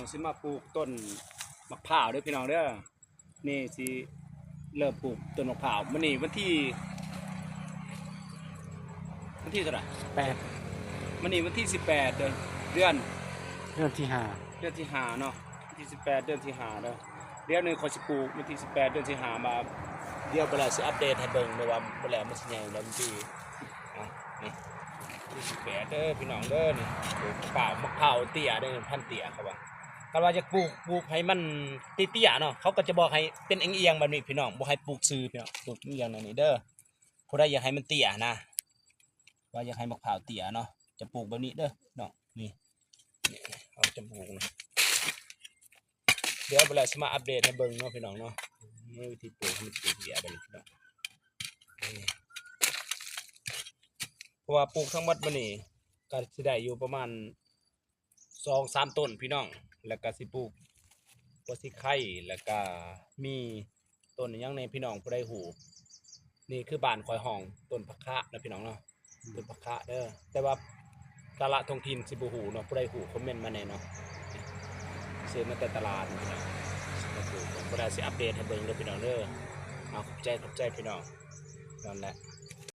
ของสิมาปลูกต้นมะพร้าวเด้อพี่น้องเด้อนี่สิเริ่มปลูกต้นมะพร้าวมื้อนี้วันที่เท่าไหร่8มื้อนี้วันที่18เดือนเดือนที่เดือนที่5เนาะวันที่18เดือนที่5เด้อเดี๋ยวหนึงขอยสิปลูกวันที่18เดือนที่5มาเดี๋ยวเวลาสิอัปเดตให้เบิ่งเด้อว่าเวลามันสิใหญ่แล้วมันสินี่ที่18เด้อพี่น้องเด้อนี่ปลูกมะพร้าวเตี้ยเด้อพันธุ์เตี้ยเขาว่าก็ว่าจะปลูกให้มันเตี้ยๆเนาะเขาก็จะบอกให้เป็นเอียงๆแบบนี้พี่น้องบ่ให้ปลูกซื่อพี่น้องปลูกเอียงนั่นนี่เด้อผู้ใดอยากให้มันเตี้ยนะว่าอยากให้มะพร้าวเตี้ยเนาะจะปลูกแบบนี้เด้อเนาะนี่เอาจะปลูกนะเดี๋ยวเวลาสิมาอัปเดตให้เบิ่งเนาะพี่น้องเนาะนี่วิธีปลูกให้มันเตี้ยแบบนี้พี่น้องเพราะว่าปลูกทั้งหมดมื้อนี้ก็สิได้อยู่ประมาณ2-3 ต้นพี่น้องแล้วก็สิปลูกบ่สิไข่แล้วก็มีต้นหยังในพี่น้องผู้ใดฮู้นี่คือบ้านคอยห้องต้นผักคะนะพี่น้องเนาะต้นผักคะเด้อแต่ว่ากาละท้องถิ่นสิบ่ฮู้เนาะผู้ใดฮู้คอมเมนต์มาแน่เนาะซื้อมาแต่ตลาดพี่น้องมาปลูกผมบ่ได้สิอัปเดตให้เบิ่งเด้อพี่น้องเด้อเอาขอบใจพี่น้องนั่นแหละ